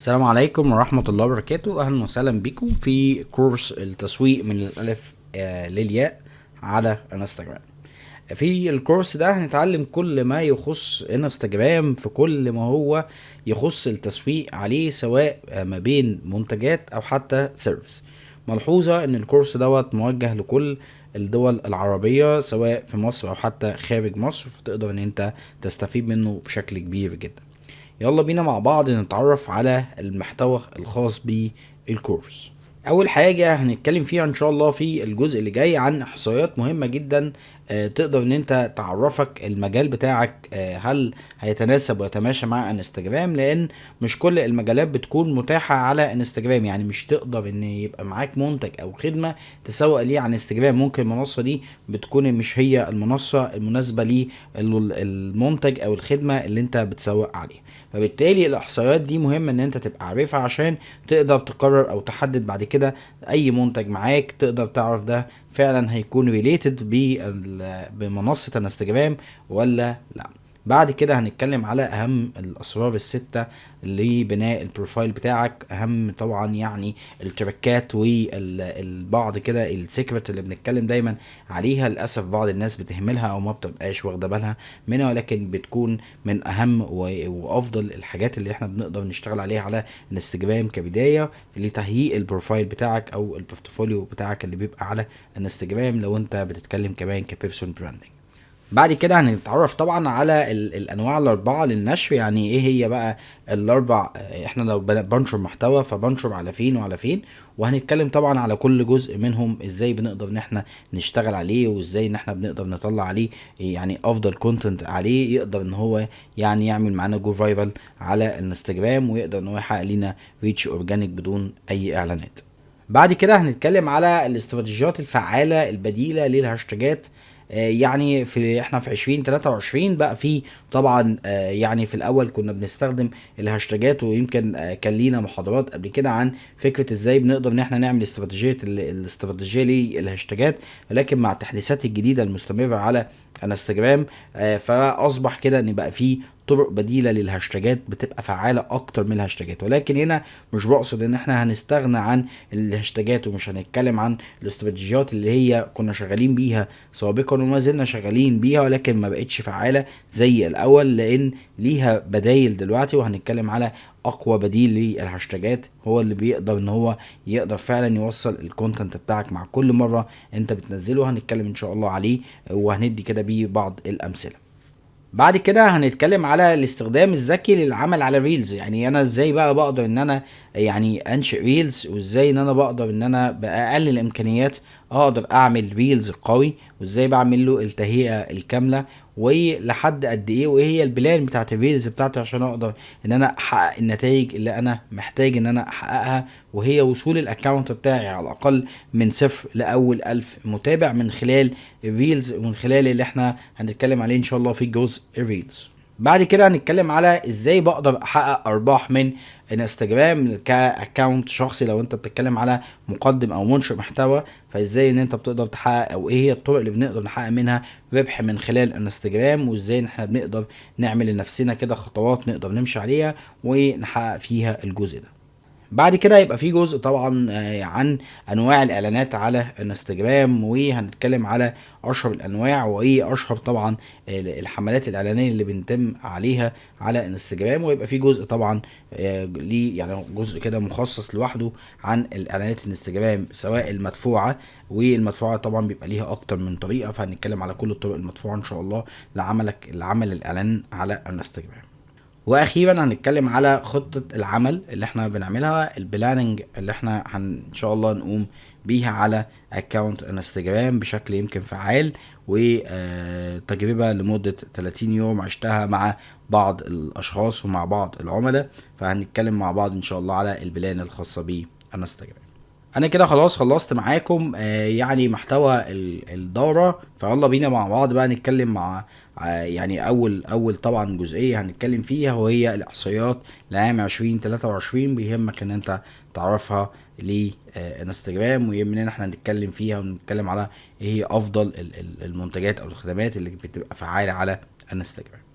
السلام عليكم ورحمة الله وبركاته. أهلا وسهلا بكم في كورس التسويق من الألف للياء على انستجرام. في الكورس ده هنتعلم كل ما يخص انستجرام، في كل ما هو يخص التسويق عليه، سواء ما بين منتجات أو حتى سيرفيس. ملحوظة إن الكورس دوت موجه لكل الدول العربية، سواء في مصر أو حتى خارج مصر، فتقدر إن أنت تستفيد منه بشكل كبير جدا. يلا بينا مع بعض نتعرف على المحتوى الخاص بالكورس. اول حاجة هنتكلم فيها ان شاء الله في الجزء اللي جاي عن احصائيات مهمة جدا، تقدر ان انت تعرفك المجال بتاعك هل هيتناسب ويتماشى مع انستجرام، لان مش كل المجالات بتكون متاحة على انستجرام. يعني مش تقدر ان يبقى معاك منتج او خدمة تسوق ليه على انستجرام. ممكن المنصة دي بتكون مش هي المنصة المناسبة للمنتج او الخدمة اللي انت بتسوق عليها. فبالتالي الاحصائيات دي مهمة ان انت تبقى عارفها عشان تقدر تقرر او تحدد بعد كده اي منتج معاك، تقدر تعرف ده فعلا هيكون ريليتد بمنصة انستجرام ولا لا. بعد كده هنتكلم على اهم الاسرار الستة لبناء البروفايل بتاعك. اهم طبعا يعني التركات والبعض كده السيكرت اللي بنتكلم دايما عليها. للاسف بعض الناس بتهملها او ما بتبقاش واخده بالها منها، ولكن بتكون من اهم وافضل الحاجات اللي احنا بنقدر نشتغل عليها على انستجرام كبدايه لتهيئ البروفايل بتاعك او البورتفوليو بتاعك اللي بيبقى على انستجرام، لو انت بتتكلم كمان كبيرسون براندنج. بعد كده هنتعرف طبعا على الانواع الاربعه للنشر. يعني ايه هي بقى الاربع؟ احنا لو بنشر محتوى فبنشر على فين وعلى فين، وهنتكلم طبعا على كل جزء منهم ازاي بنقدر ان احنا نشتغل عليه، وازاي ان احنا بنقدر نطلع عليه يعني افضل كونتنت عليه يقدر ان هو يعني يعمل معانا جو فايرال على الانستجرام، ويقدر ان هو يحقق لنا ريتش اورجانيك بدون اي اعلانات. بعد كده هنتكلم على الاستراتيجيات الفعالة البديلة للهاشتاجات. يعني احنا في 2023 بقى في طبعا يعني في الاول كنا بنستخدم الهاشتاجات، ويمكن كان لينا محاضرات قبل كده عن فكرة ازاي بنقدر ان احنا نعمل الاستراتيجية للهاشتاجات. ولكن مع التحديثات الجديدة المستمرة على انستجرام فاصبح كده ان بقى في طرق بديلة للهاشتاجات بتبقى فعالة اكتر من الهاشتاجات. ولكن هنا مش بقصد ان احنا هنستغنى عن الهاشتاجات ومش هنتكلم عن الاستراتيجيات اللي هي كنا شغالين بيها سابقا وما زلنا شغالين بيها، ولكن ما بقتش فعالة زي الاول، لان ليها بدايل دلوقتي. وهنتكلم على اقوى بديل للهاشتاجات هو اللي بيقدر ان هو يقدر فعلا يوصل الكونتنت بتاعك مع كل مرة انت بتنزله. هنتكلم ان شاء الله عليه وهندي كده بيه بعض الامثلة. بعد كده هنتكلم على الاستخدام الذكي للعمل على ريلز. يعني انا ازاي بقى بقدر ان انا يعني انشئ ريلز، وازاي ان انا بقدر ان انا باقل الامكانيات اقدر اعمل ريلز قوي، وازاي بعمل له التهيئة الكاملة، ولحد قد ايه، وايه هي البلان بتاعت الريلز بتاعتي عشان اقدر ان انا احقق النتائج اللي انا محتاج ان انا احققها، وهي وصول الاكونت بتاعي على الاقل من 0 لاول 1000 متابع من خلال الريلز، ومن خلال اللي احنا هنتكلم عليه ان شاء الله في جزء الريلز. بعد كده هنتكلم على ازاي بقدر احقق ارباح من انستجرام كاكونت شخصي. لو انت بتتكلم على مقدم او منشئ محتوى، فازاي ان انت بتقدر تحقق، او ايه هي الطرق اللي بنقدر نحقق منها ربح من خلال انستجرام، وازاي احنا بنقدر نعمل لنفسنا كده خطوات نقدر نمشي عليها ونحقق فيها الجزء ده. بعد كده يبقى في جزء طبعا عن انواع الاعلانات على انستجرام، وهنتكلم على اشهر الانواع وايه اشهر طبعا الحملات الاعلانيه اللي بنتم عليها على انستجرام. ويبقى في جزء طبعا ليه يعني جزء كده مخصص لوحده عن الاعلانات الانستجرام، سواء المدفوعه، والمدفوعه طبعا بيبقى ليها اكتر من طريقه، فهنتكلم على كل الطرق المدفوعه ان شاء الله لعمل الاعلان على انستجرام. واخيرا هنتكلم على خطة العمل اللي احنا بنعملها، البلاننج اللي احنا ان شاء الله نقوم بيها على اكونت انستجرام بشكل يمكن فعال، وتجربة لمدة 30 يوم عشتها مع بعض الاشخاص ومع بعض العملاء. فهنتكلم مع بعض ان شاء الله على البلان الخاصة بانستجرام. انا كده خلاص خلصت معاكم يعني محتوى الدورة. فيلا بينا مع بعض بقى نتكلم مع يعني اول طبعا جزئية هنتكلم فيها، وهي الاحصائيات لعام 2023. بيهمك ان انت تعرفها لانستجرام، ويهمنا ان احنا نتكلم فيها ونتكلم على ايه هي افضل المنتجات او الخدمات اللي بتبقى فعالة على انستجرام.